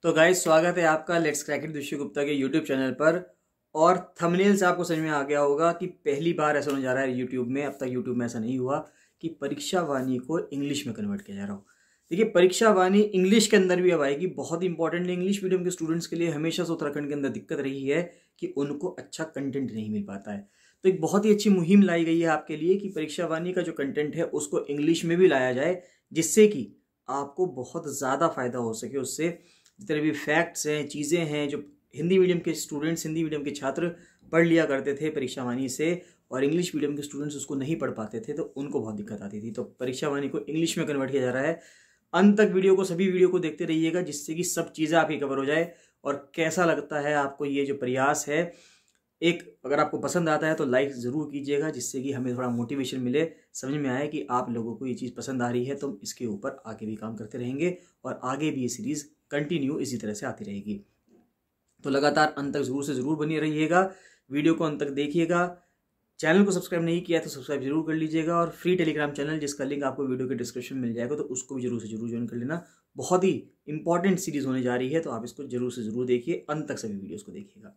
तो गाइस स्वागत है आपका लेट्स क्रैक इट ऋषि गुप्ता के यूट्यूब चैनल पर। और थंबनेल से आपको समझ में आ गया होगा कि पहली बार ऐसा होने जा रहा है यूट्यूब में। अब तक यूट्यूब में ऐसा नहीं हुआ कि परीक्षा वाणी को इंग्लिश में कन्वर्ट किया जा रहा हो। देखिए, परीक्षा वाणी इंग्लिश के अंदर भी अब आएगी। बहुत इंपॉर्टेंट इंग्लिश मीडियम के स्टूडेंट्स के लिए हमेशा से उत्तराखंड के अंदर दिक्कत रही है कि उनको अच्छा कंटेंट नहीं मिल पाता है। तो एक बहुत ही अच्छी मुहिम लाई गई है आपके लिए कि परीक्षा वाणी का जो कंटेंट है उसको इंग्लिश में भी लाया जाए, जिससे कि आपको बहुत ज़्यादा फायदा हो सके उससे। जितने भी फैक्ट्स हैं, चीज़ें हैं, जो हिंदी मीडियम के स्टूडेंट्स, हिंदी मीडियम के छात्र पढ़ लिया करते थे परीक्षा वाणी से, और इंग्लिश मीडियम के स्टूडेंट्स उसको नहीं पढ़ पाते थे, तो उनको बहुत दिक्कत आती थी। तो परीक्षा वाणी को इंग्लिश में कन्वर्ट किया जा रहा है। अंत तक सभी वीडियो को देखते रहिएगा, जिससे कि सब चीज़ें आपकी कवर हो जाए। और कैसा लगता है आपको ये जो प्रयास है, अगर आपको पसंद आता है तो लाइक ज़रूर कीजिएगा, जिससे कि हमें थोड़ा मोटिवेशन मिले, समझ में आए कि आप लोगों को ये चीज़ पसंद आ रही है। तो इसके ऊपर आगे भी काम करते रहेंगे और आगे भी ये सीरीज़ कंटिन्यू इसी तरह से आती रहेगी। तो लगातार अंत तक ज़रूर से ज़रूर बनी रहिएगा, वीडियो को अंत तक देखिएगा। चैनल को सब्सक्राइब नहीं किया तो सब्सक्राइब जरूर कर लीजिएगा, और फ्री टेलीग्राम चैनल जिसका लिंक आपको वीडियो के डिस्क्रिप्शन में मिल जाएगा, तो उसको भी जरूर से जरूर ज्वाइन कर लेना। बहुत ही इंपॉर्टेंट सीरीज होने जा रही है, तो आप इसको जरूर से जरूर देखिए, अंत तक सभी वीडियोस को देखिएगा।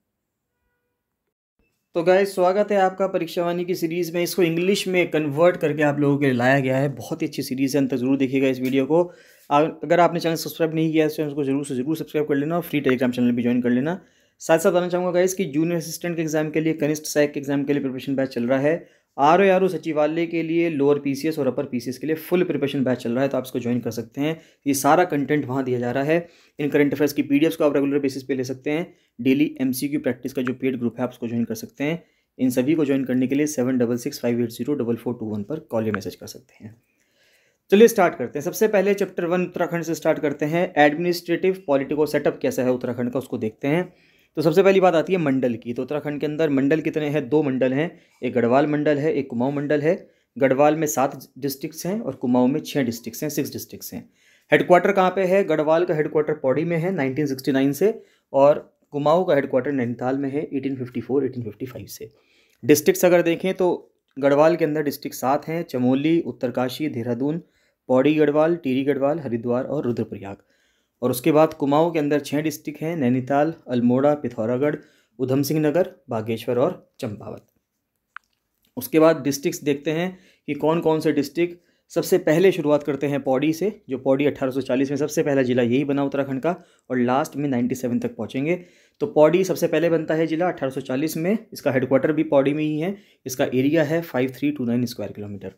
तो गाइस स्वागत है आपका परीक्षा वाणी की सीरीज़ में। इसको इंग्लिश में कन्वर्ट करके आप लोगों के लिए लाया गया है। बहुत ही अच्छी सीरीज़ है, अंत तक जरूर देखिएगा इस वीडियो को। अगर आपने चैनल सब्सक्राइब नहीं किया है तो चैनल को जरूर से जरूर सब्सक्राइब कर लेना और फ्री टेलीग्राम चैनल भी ज्वाइन कर लेना। साथ साथ बताना चाहूँगा गाइस कि जूनियर असिस्टेंट के एग्जाम के लिए, कनिष्ठ सहायक के एग्जाम के लिए प्रिपरेशन बैच चल रहा है। आरओ सचिवालय के लिए लोअर पीसीएस और अपर पीसीएस के लिए फुल प्रिपरेशन बैच चल रहा है, तो आप इसको ज्वाइन कर सकते हैं। ये सारा कंटेंट वहाँ दिया जा रहा है। इन करंट अफेयर्स की पीडीएफ्स को आप रेगुलर बेसिस पे ले सकते हैं। डेली एमसीक्यू प्रैक्टिस का जो पेड ग्रुप है आप उसको ज्वाइन कर सकते हैं। इन सभी को ज्वाइन करने के लिए 7665804421 पर कॉल या मैसेज कर सकते हैं। चलिए स्टार्ट करते हैं। सबसे पहले चैप्टर 1 उत्तराखंड से स्टार्ट करते हैं। एडमिनिस्ट्रेटिव पॉलिटिको सेटअप कैसा है उत्तराखंड का, उसको देखते हैं। तो सबसे पहली बात आती है मंडल की। तो उत्तराखंड के अंदर मंडल कितने हैं? 2 मंडल हैं। एक गढ़वाल मंडल है, एक कुमाऊं मंडल है। गढ़वाल में 7 डिस्ट्रिक्ट्स हैं और कुमाऊं में 6 डिस्ट्रिक्ट्स हैं, 6 डिस्ट्रिक्ट्स हैं। हेडक्वार्टर कहाँ पे है? गढ़वाल का हेडक्वार्टर पौड़ी में है 1969 से, और कुमाऊं का हेडक्वार्टर नैनीताल में है 1854-1855 से। डिस्ट्रिक्ट्स अगर देखें तो गढ़वाल के अंदर डिस्ट्रिक्ट 7 हैं: चमोली, उत्तरकाशी, देहरादून, पौड़ी गढ़वाल, टिहरी गढ़वाल, हरिद्वार और रुद्रप्रयाग। और उसके बाद कुमाऊं के अंदर 6 डिस्ट्रिक्ट हैं: नैनीताल, अल्मोड़ा, पिथौरागढ़, उधम सिंह नगर, बागेश्वर और चंपावत। उसके बाद डिस्ट्रिक्ट्स देखते हैं कि कौन कौन से डिस्ट्रिक्ट। सबसे पहले शुरुआत करते हैं पौड़ी से, जो पौड़ी 1840 में सबसे पहला जिला यही बना उत्तराखंड का, और लास्ट में 97 तक पहुंचेंगे। तो पौड़ी सबसे पहले बनता है जिला 1840 में। इसका हेडक्वार्टर भी पौड़ी में ही है। इसका एरिया है 5329 स्क्वायर किलोमीटर।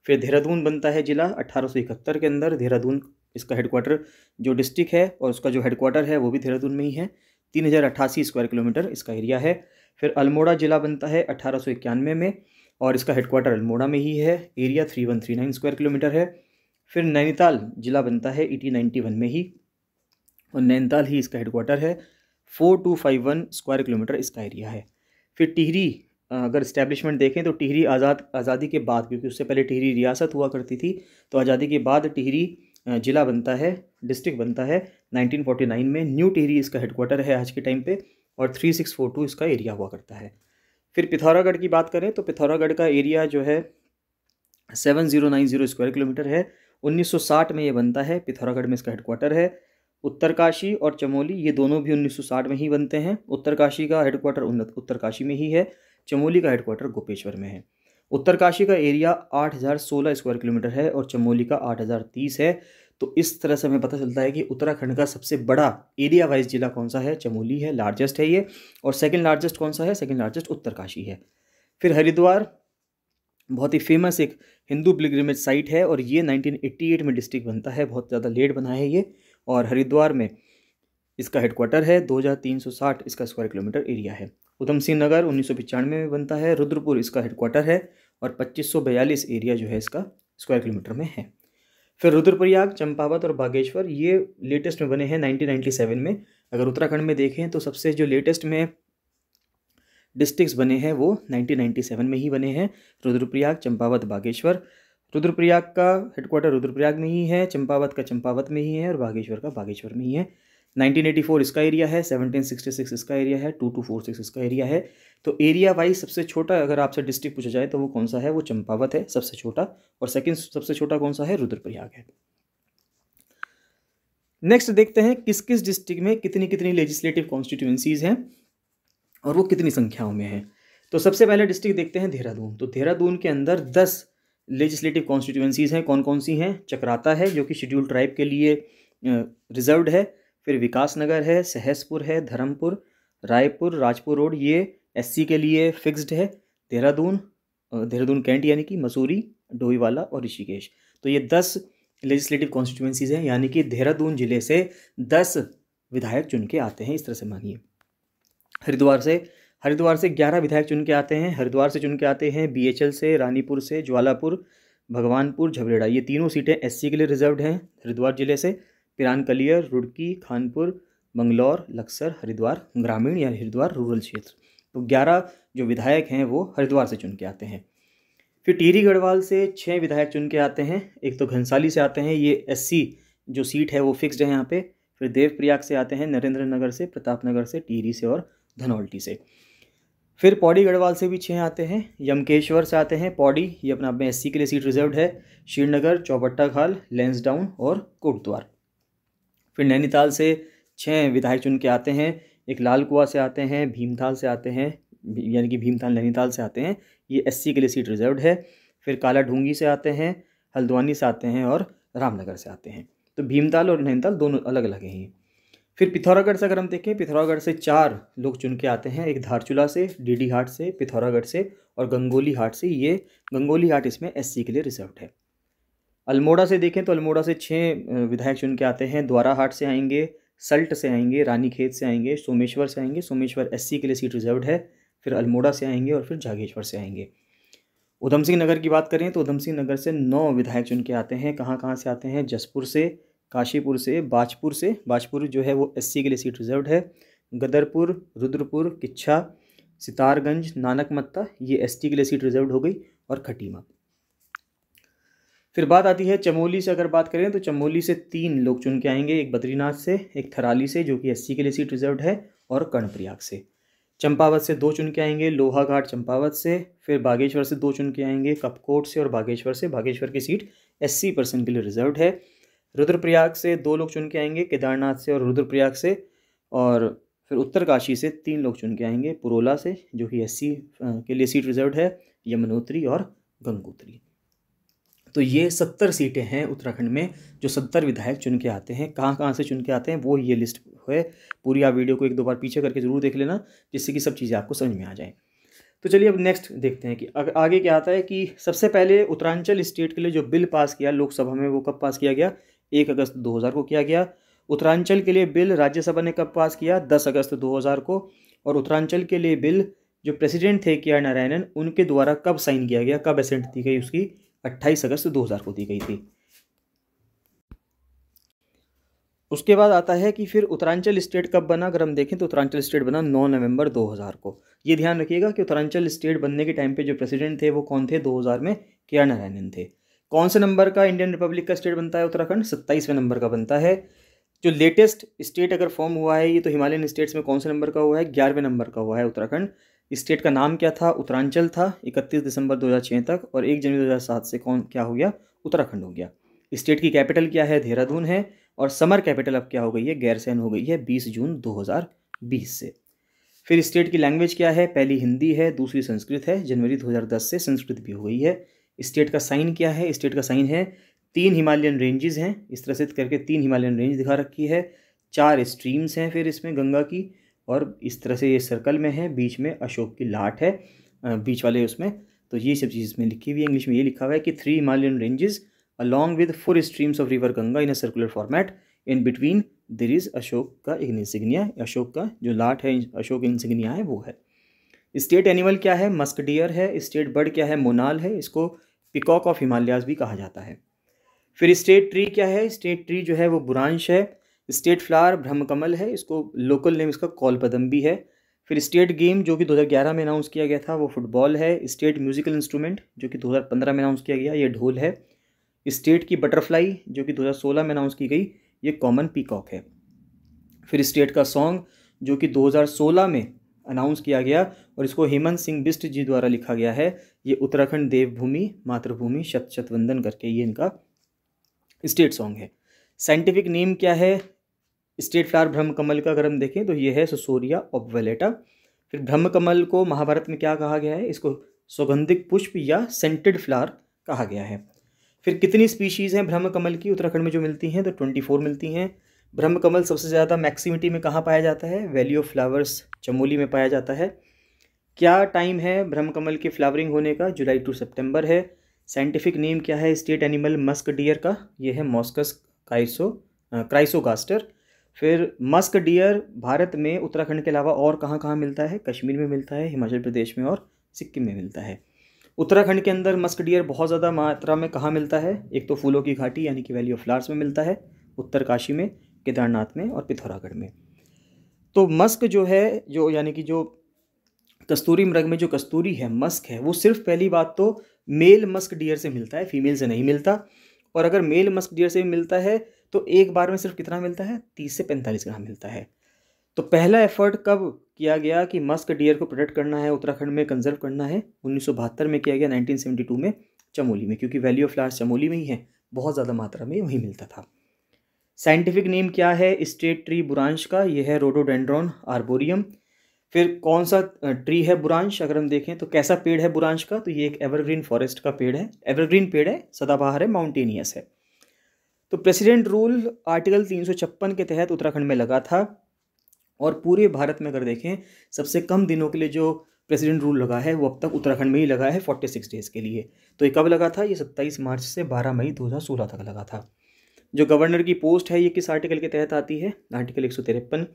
फिर देहरादून बनता है जिला 1871 के अंदर। देहरादून इसका हेडक्वार्टर जो डिस्ट्रिक्ट है और उसका जो हेडक्वार्टर है वो भी देहरादून में ही है। 3088 स्क्वायर किलोमीटर इसका एरिया है। फिर अल्मोड़ा जिला बनता है 1891 में, और इसका हेडक्वार्टर अल्मोड़ा में ही है। एरिया 3139 स्क्वायर किलोमीटर है। फिर नैनीताल जिला बनता है 1891 में ही, और नैनीताल ही इसका हेडक्वार्टर है। 4251 स्क्वायर किलोमीटर इसका एरिया है। फिर टिहरी, अगर इस्टेब्लिशमेंट देखें तो टिहरी आज़ादी के बाद, क्योंकि उससे पहले टिहरी रियासत हुआ करती थी, तो आज़ादी के बाद टिहरी जिला बनता है, डिस्ट्रिक्ट बनता है 1949 में। न्यू टिहरी इसका हेडक्वार्टर है आज के टाइम पे, और 3642 इसका एरिया हुआ करता है। फिर पिथौरागढ़ की बात करें तो पिथौरागढ़ का एरिया जो है 7090 स्क्वायर किलोमीटर है। 1960 में ये बनता है, पिथौरागढ़ में इसका हेडक्वार्टर है। उत्तरकाशी और चमोली ये दोनों भी 1960 में ही बनते हैं। उत्तरकाशी का हेडक्वार्टर उत्तरकाशी में ही है। चमोली का हेडक्वार्टर गोपेश्वर में है। उत्तरकाशी का एरिया 8016 स्क्वायर किलोमीटर है और चमोली का 8030 है। तो इस तरह से हमें पता चलता है कि उत्तराखंड का सबसे बड़ा एरिया वाइज जिला कौन सा है? चमोली है, लार्जेस्ट है ये। और सेकंड लार्जेस्ट कौन सा है? सेकंड लार्जेस्ट उत्तरकाशी है। फिर हरिद्वार बहुत ही फेमस एक हिंदू पिलग्रिमेज साइट है, और ये 1988 में डिस्ट्रिक्ट बनता है। बहुत ज़्यादा लेट बना है ये, और हरिद्वार में इसका हेडक्वार्टर है। 2360 इसका स्क्वायर किलोमीटर एरिया है। उधम सिंह नगर 1995 में बनता है। रुद्रपुर इसका हेडक्वार्टर है, और 2542 एरिया जो है इसका स्क्वायर किलोमीटर में है। फिर रुद्रप्रयाग, चंपावत और बागेश्वर ये लेटेस्ट में बने हैं 1997 में। अगर उत्तराखंड में देखें तो सबसे जो लेटेस्ट में डिस्ट्रिक्ट्स बने हैं वो 1997 में ही बने हैं: रुद्रप्रयाग, चंपावत, बागेश्वर। रुद्रप्रयाग का हेडक्वार्टर रुद्रप्रयाग में ही है, चंपावत का चंपावत में ही है, और बागेश्वर का बागेश्वर में ही है। 1984 इसका एरिया है, 1766 इसका एरिया है, 2246 इसका एरिया है। तो एरिया वाइज सबसे छोटा अगर आपसे डिस्ट्रिक्ट पूछा जाए तो वो कौन सा है? वो चंपावत है सबसे छोटा, और सेकंड सबसे छोटा कौन सा है? रुद्रप्रयाग है। नेक्स्ट देखते हैं किस किस डिस्ट्रिक्ट में कितनी कितनी लेजिस्लेटिव कॉन्स्टिट्यूएंसीज हैं और वो कितनी संख्याओं में हैं। तो सबसे पहले डिस्ट्रिक्ट देखते हैं देहरादून। तो देहरादून के अंदर 10 लेजिस्लेटिव कॉन्स्टिट्यूएंसीज हैं। कौन कौन सी हैं? चक्राता है जो कि शेड्यूल ट्राइब के लिए रिजर्व्ड है। फिर विकासनगर है, सहसपुर है, धर्मपुर, रायपुर, राजपुर रोड ये एससी के लिए फिक्स्ड है। देहरादून कैंट यानी कि मसूरी, डोईवाला और ऋषिकेश। तो ये 10 लेजिस्लेटिव कॉन्स्टिट्यूएंसीज हैं, यानी कि देहरादून जिले से 10 विधायक चुन के आते हैं, इस तरह से मानिए। हरिद्वार से 11 विधायक चुन के आते हैं। हरिद्वार से चुन के आते हैं बीएचएल से, रानीपुर से, ज्वालापुर, भगवानपुर, झबरेड़ा। ये तीनों सीटें एससी के लिए रिजर्व्ड हैं हरिद्वार जिले से। पिरानकलियर, रुड़की, खानपुर, मंगलौर, लक्सर, हरिद्वार ग्रामीण या हरिद्वार रूरल क्षेत्र। तो 11 जो विधायक हैं वो हरिद्वार से चुन के आते हैं। फिर टिहरी गढ़वाल से 6 विधायक चुन के आते हैं। एक तो घनसाली से आते हैं, ये एससी जो सीट है वो फिक्स्ड है यहाँ पे। फिर देवप्रयाग से आते हैं, नरेंद्र नगर से, प्रतापनगर से, टिहरी से और धनौल्टी से। फिर पौड़ी गढ़वाल से भी 6 आते हैं। यमकेश्वर से आते हैं, पौड़ी ये अपना अपने एससी के लिए सीट रिजर्व्ड है। श्रीनगर, चौबट्टा खाल, लैंसडाउन और कोटद्वार। फिर नैनीताल से 6 विधायक चुन के आते हैं। एक लाल कुआं से आते हैं, भीमताल से आते हैं, यानी कि भीमताल नैनीताल से आते हैं, ये एससी के लिए सीट रिजर्व्ड है। फिर काला ढूंगी से आते हैं, हल्द्वानी से आते हैं और रामनगर से आते हैं। तो भीमताल और नैनीताल दोनों अलग अलग हैं। फिर पिथौरागढ़ से अगर हम देखें, पिथौरागढ़ से 4 लोग चुन के आते हैं। एक धारचूला से, डीडी हाट से, पिथौरागढ़ से और गंगोली हाट से। ये गंगोली हाट इसमें एससी के लिए रिजर्व्ड है। अल्मोड़ा से देखें तो अल्मोड़ा से 6 विधायक चुन के आते हैं। द्वारा हाट से आएंगे, सल्ट से आएंगे, रानीखेत से आएंगे, सोमेश्वर से आएंगे। सोमेश्वर एससी के लिए सीट रिजर्व्ड है। फिर अल्मोड़ा से आएंगे और फिर जागेश्वर से आएंगे। उधम सिंह नगर की बात करें तो उधम सिंह नगर से 9 विधायक चुन के आते हैं। कहाँ कहाँ से आते हैं? जसपुर से, काशीपुर से, बाजपुर जो है वो एससी के लिए सीट रिजर्व्ड है। गदरपुर, रुद्रपुर, किच्छा, सितारगंज, नानकमत्ता ये एसटी के लिए सीट रिजर्व्ड हो गई और खटीमा। फिर बात आती है चमोली से। अगर बात करें तो चमोली से 3 लोग चुन के आएंगे। एक बद्रीनाथ से, एक थराली से जो कि एससी के लिए सीट रिजर्व्ड है और कर्णप्रयाग से। चंपावत से 2 चुन के आएंगे, लोहाघाट चंपावत से। फिर बागेश्वर से 2 चुन के आएंगे, कपकोट से और बागेश्वर से। बागेश्वर की सीट एससी पर्सन के लिए रिजर्व्ड है। रुद्रप्रयाग से 2 लोग चुन के आएंगे, केदारनाथ से और रुद्रप्रयाग से। और फिर उत्तरकाशी से 3 लोग चुन के आएंगे, पुरोला से जो कि एससी के लिए सीट रिजर्व्ड है, यमुनोत्री और गंगोत्री। तो ये 70 सीटें हैं उत्तराखंड में जो 70 विधायक चुन के आते हैं। कहाँ कहाँ से चुन के आते हैं वो ये लिस्ट है। पूरी आप वीडियो को 1-2 बार पीछे करके ज़रूर देख लेना, जिससे कि सब चीज़ें आपको समझ में आ जाएँ। तो चलिए अब नेक्स्ट देखते हैं कि आगे क्या आता है। कि सबसे पहले उत्तरांचल स्टेट के लिए जो बिल पास किया लोकसभा में वो कब पास किया गया? 1 अगस्त 2000 को किया गया। उत्तरांचल के लिए बिल राज्यसभा ने कब पास किया? 10 अगस्त 2000 को। और उत्तरांचल के लिए बिल जो प्रेसिडेंट थे के आर नारायणन, उनके द्वारा कब साइन किया गया, कब एसेंट दी गई उसकी? 28 अगस्त 2000 को दी गई थी। उसके बाद आता है कि फिर उत्तरांचल स्टेट कब बना। अगर हम देखें तो उत्तरांचल स्टेट बना 9 नवंबर 2000 को। ये ध्यान रखिएगा कि उत्तरांचल स्टेट बनने के टाइम पे जो प्रेसिडेंट थे वो कौन थे? 2000 में के आर नारायणन थे। कौन से नंबर का इंडियन रिपब्लिक का स्टेट बनता है उत्तराखंड? 27वें नंबर का बनता है। जो लेटेस्ट स्टेट अगर फॉर्म हुआ है ये तो हिमालयन स्टेट्स में कौन से नंबर का हुआ है? 11वें नंबर का हुआ है उत्तराखंड। स्टेट का नाम क्या था? उत्तरांचल था 31 दिसंबर 2006 तक। और 1 जनवरी 2007 से क्या हो गया? उत्तराखंड हो गया। स्टेट की कैपिटल क्या है? देहरादून है। और समर कैपिटल अब क्या हो गई है? गैरसैंण हो गई है 20 जून 2020 से। फिर स्टेट की लैंग्वेज क्या है? पहली हिंदी है, दूसरी संस्कृत है। जनवरी 2010 से संस्कृत भी हो गई है। स्टेट का साइन क्या है? स्टेट का साइन है 3 हिमालयन रेंजेस हैं, इस तरह से करके 3 हिमालयन रेंज दिखा रखी है। 4 स्ट्रीम्स हैं फिर इसमें गंगा की, और इस तरह से ये सर्कल में है। बीच में अशोक की लाट है बीच वाले उसमें। तो ये सब चीज़ इसमें लिखी हुई है। इंग्लिश में ये लिखा हुआ है कि 3 Himalayan ranges along with 4 streams of river Ganga in a circular format. In between there is Ashok का इंसिग्निया, अशोक का जो लाट है, अशोक इंसिग्निया है वो है। स्टेट एनिमल क्या है? मस्क डियर है। स्टेट बर्ड क्या है? मोनाल है। इसको पिकॉक ऑफ हिमालयाज भी कहा जाता है। फिर स्टेट ट्री क्या है? स्टेट ट्री जो है वो बुरांश है। स्टेट फ्लावर ब्रह्मकमल है। इसको लोकल नेम इसका कौलपदम भी है। फिर स्टेट गेम जो कि 2011 में अनाउंस किया गया था वो फुटबॉल है। स्टेट म्यूजिकल इंस्ट्रूमेंट जो कि 2015 में अनाउंस किया गया ये ढोल है। स्टेट की बटरफ्लाई जो कि 2016 में अनाउंस की गई ये कॉमन पीकॉक है। फिर स्टेट का सॉन्ग जो कि 2016 में अनाउंस किया गया और इसको हेमंत सिंह बिष्ट जी द्वारा लिखा गया है, ये उत्तराखंड देवभूमि मातृभूमि शत शत वंदन करके ये इनका स्टेट सॉन्ग है। साइंटिफिक नेम क्या है स्टेट फ्लावर ब्रह्म कमल का, अगर हम देखें तो ये है सुसोरिया ऑब्वेलेटा। फिर ब्रह्म कमल को महाभारत में क्या कहा गया है, इसको सुगंधिक पुष्प या सेंटेड फ्लावर कहा गया है। फिर कितनी स्पीशीज़ हैं ब्रह्म कमल की उत्तराखंड में जो मिलती हैं, तो 24 मिलती हैं। ब्रह्म कमल सबसे ज़्यादा मैक्सिमिटी में कहाँ पाया जाता है, वैली ऑफ फ्लावर्स चमोली में पाया जाता है। क्या टाइम है ब्रह्म कमल के फ्लावरिंग होने का, जुलाई टू सितंबर है। साइंटिफिक नेम क्या है स्टेट एनिमल मस्क डियर का, ये है मॉस्कस क्राइसोगास्टर। फिर मस्क डियर भारत में उत्तराखंड के अलावा और कहाँ कहाँ मिलता है, कश्मीर में मिलता है, हिमाचल प्रदेश में और सिक्किम में मिलता है। उत्तराखंड के अंदर मस्क डियर बहुत ज़्यादा मात्रा में कहाँ मिलता है, एक तो फूलों की घाटी यानी कि वैली ऑफ फ्लावर्स में मिलता है, उत्तरकाशी में, केदारनाथ में और पिथौरागढ़ में। तो मस्क जो है, जो यानी कि जो कस्तूरी मृग में जो कस्तूरी है, मस्क है, वो सिर्फ पहली बात तो मेल मस्क डियर से मिलता है, फीमेल से नहीं मिलता। और अगर मेल मस्क डियर से मिलता है तो एक बार में सिर्फ कितना मिलता है, 30 से 45 ग्राम मिलता है। तो पहला एफर्ट कब किया गया कि मस्क डियर को प्रोटेक्ट करना है, उत्तराखंड में कंजर्व करना है, 1972 में किया गया, 1972 में चमोली में, क्योंकि वैली ऑफ फ्लावर्स चमोली में ही है, बहुत ज़्यादा मात्रा में वहीं मिलता था। साइंटिफिक नेम क्या है स्टेट ट्री बुरांश का, यह है रोडोडेंड्रॉन आर्बोरियम। फिर कौन सा ट्री है बुरांश, अगर हम देखें तो कैसा पेड़ है बुरांश का, तो ये एक एवरग्रीन फॉरेस्ट का पेड़ है, एवरग्रीन पेड़ है, सदाबहार है, माउंटेनियस है। तो प्रेसिडेंट रूल आर्टिकल 356 के तहत उत्तराखंड में लगा था। और पूरे भारत में अगर देखें सबसे कम दिनों के लिए जो प्रेसिडेंट रूल लगा है वो अब तक उत्तराखंड में ही लगा है, 46 डेज़ के लिए। तो ये कब लगा था, ये 27 मार्च से 12 मई 2016 तक लगा था। जो गवर्नर की पोस्ट है ये किस आर्टिकल के तहत आती है, आर्टिकल 153।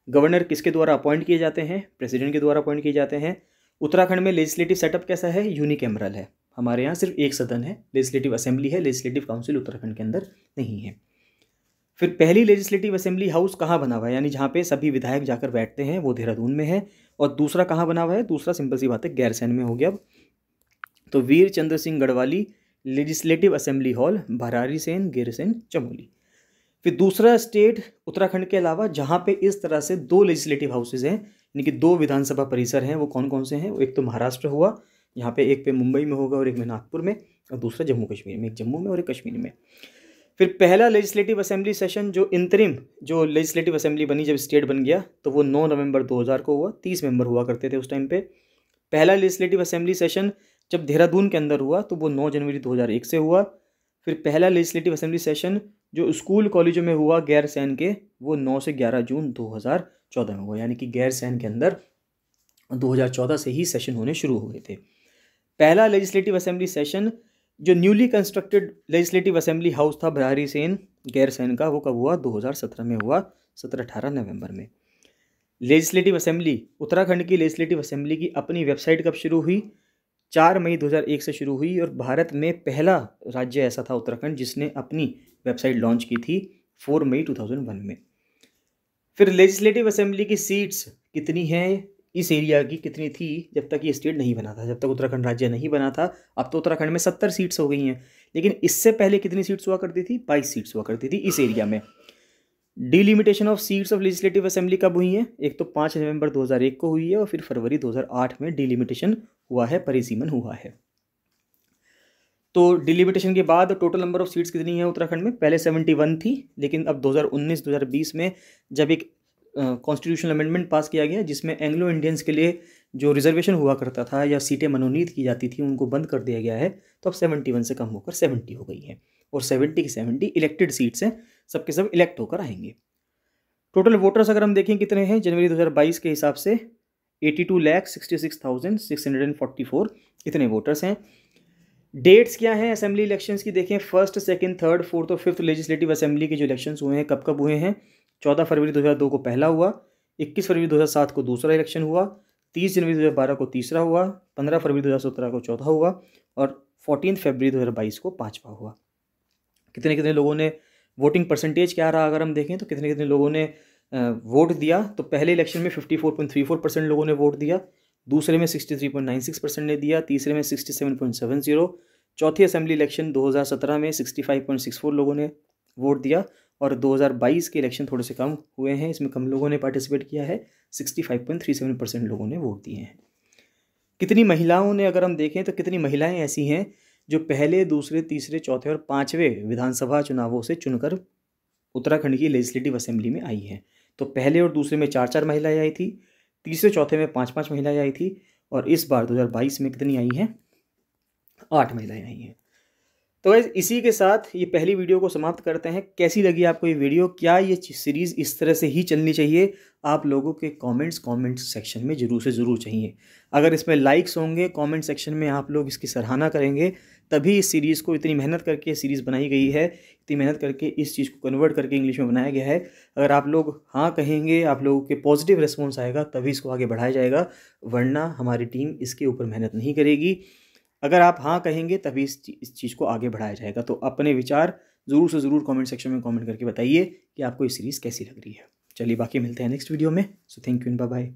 गवर्नर किसके द्वारा अपॉइंट किए जाते हैं, प्रेसिडेंट के द्वारा अपॉइंट किए जाते हैं। उत्तराखंड में लेजिस्लेटिव सेटअप कैसा है, यूनिकैमरल है, हमारे यहाँ सिर्फ एक सदन है, लेजिस्लेटिव असेंबली है, लेजिस्लेटिव काउंसिल उत्तराखंड के अंदर नहीं है। फिर पहली लेजिस्लेटिव असेंबली हाउस कहाँ बना हुआ है, यानी जहाँ पे सभी विधायक जाकर बैठते हैं, वो देहरादून में है। और दूसरा कहाँ बना हुआ है, दूसरा सिंपल सी बात है गैरसैंण में हो गया। तो Veer Chandra Singh Garhwali legislative assembly hall, Bhararisain, Gairsain, Chamoli. फिर दूसरा स्टेट उत्तराखंड के अलावा जहाँ पे इस तरह से 2 लेजिस्लेटिव हाउसेज हैं, यानी कि 2 विधानसभा परिसर हैं, वो कौन कौन से हैं, एक तो महाराष्ट्र हुआ, यहाँ पे एक पे मुंबई में होगा और एक में नागपुर में, और दूसरा जम्मू कश्मीर में, एक जम्मू में और एक कश्मीर में। फिर पहला लेजिस्लेटिव असेंबली सेशन जो इंतरिम जो लेजिस्लेटिव असेंबली बनी जब स्टेट बन गया, तो वो 9 नवंबर 2000 को हुआ, 30 मेंबर हुआ करते थे उस टाइम पे। पहला लेजिस्लेटिव असेंबली सेशन जब देहरादून के अंदर हुआ तो वो 9 जनवरी 2001 से हुआ। फिर पहला लेजिस्लेटिव असेंबली सेशन जो स्कूल कॉलेजों में हुआ गैरसैंण के, वो 9 से 11 जून 2014 में हुआ, यानी कि गैरसैंण के अंदर 2014 से ही सेशन होने शुरू हुए थे। पहला लेजिस्लेटिव असेंबली सेशन जो newly constructed legislative assembly house था भरारीसैंण गैरसैंण का, वो कब हुआ, 2017 में हुआ, 17-18 नवंबर में। लेजिस्लेटिव असेंबली उत्तराखंड की लेजिस्लेटिव असेंबली की अपनी वेबसाइट कब शुरू हुई, 4 मई 2001 से शुरू हुई। और भारत में पहला राज्य ऐसा था उत्तराखंड जिसने अपनी वेबसाइट लॉन्च की थी 4 मई 2001 में। फिर लेजिस्लेटिव असेंबली की सीट्स कितनी हैं, इस एरिया की कितनी थी जब तक ये स्टेट नहीं बना था, जब तक उत्तराखंड राज्य नहीं बना था। अब तो उत्तराखंड में 70 सीट्स हो गई हैं, लेकिन इससे पहले कितनी सीट्स हुआ करती थी, 22 सीट्स हुआ करती थी इस एरिया में। Delimitation of seats of legislative assembly कब हुई है, एक तो 5 नवंबर 2001 को हुई है और फिर फरवरी 2008 में डिलिमिटेशन हुआ है, परिसीमन हुआ है। तो डिलिमिटेशन के बाद टोटल नंबर ऑफ सीट्स कितनी है उत्तराखंड में, पहले 71 थी, लेकिन अब 2019-2020 में जब एक कॉन्स्टिट्यूशनल अमेंडमेंट पास किया गया जिसमें एंग्लो इंडियंस के लिए जो रिजर्वेशन हुआ करता था या सीटें मनोनीत की जाती थी उनको बंद कर दिया गया है, तो अब 71 से कम होकर 70 हो गई है। और 70 की 70 इलेक्टेड सीट्स हैं, सबके सब इलेक्ट होकर आएंगे। टोटल वोटर्स अगर हम देखें कितने हैं जनवरी 2022 के हिसाब से, 82,66,644 इतने वोटर्स हैं। डेट्स क्या हैं असेंबली इलेक्शंस की, देखें 1st, 2nd, 3rd, 4th और 5th लेजिस्लेटिव असेंबली के जो इलेक्शंस हुए हैं कब कब हुए हैं। 14 फरवरी 2002 को पहला हुआ, 21 फरवरी 2007 को दूसरा इलेक्शन हुआ, 30 जनवरी 2012 को तीसरा हुआ, 15 फरवरी 2017 को चौथा हुआ और 14 फरवरी 2022 को पाँचवा हुआ। कितने कितने लोगों ने वोटिंग परसेंटेज क्या रहा अगर हम देखें तो कितने कितने लोगों ने वोट दिया, तो पहले इलेक्शन में 54.34% लोगों ने वोट दिया, दूसरे में 63.96% ने दिया, तीसरे में 67.70, चौथी असेंबली इलेक्शन 2017 में 65.64 लोगों ने वोट दिया और 2022 के इलेक्शन थोड़े से कम हुए हैं, इसमें कम लोगों ने पार्टिसिपेट किया है, 65.37% लोगों ने वोट दिए हैं। कितनी महिलाओं ने अगर हम देखें तो कितनी महिलाएं ऐसी हैं जो पहले, दूसरे, तीसरे, चौथे और 5वें विधानसभा चुनावों से चुनकर उत्तराखंड की लेजिस्लेटिव असेंबली में आई हैं। तो पहले और दूसरे में 4-4 महिलाएं आई थी, तीसरे चौथे में 5-5 महिलाएं आई थी, और इस बार 2022 में कितनी आई हैं? 8 महिलाएं आई हैं। तो गाइस इसी के साथ ये पहली वीडियो को समाप्त करते हैं। कैसी लगी आपको ये वीडियो? क्या ये सीरीज़ इस तरह से ही चलनी चाहिए? आप लोगों के कमेंट सेक्शन में ज़रूर से ज़रूर चाहिए। अगर इसमें लाइक्स होंगे, कमेंट सेक्शन में आप लोग इसकी सराहना करेंगे, तभी इस सीरीज़ को इतनी मेहनत करके सीरीज़ बनाई गई है, इतनी मेहनत करके इस चीज़ को कन्वर्ट करके इंग्लिश में बनाया गया है। अगर आप लोग हाँ कहेंगे, आप लोगों के पॉजिटिव रिस्पॉन्स आएगा, तभी इसको आगे बढ़ाया जाएगा, वरना हमारी टीम इसके ऊपर मेहनत नहीं करेगी। अगर आप हाँ कहेंगे तभी इस चीज़ को आगे बढ़ाया जाएगा। तो अपने विचार ज़रूर से ज़रूर कमेंट सेक्शन में कमेंट करके बताइए कि आपको ये सीरीज़ कैसी लग रही है। चलिए बाकी मिलते हैं नेक्स्ट वीडियो में। So thank you and bye bye.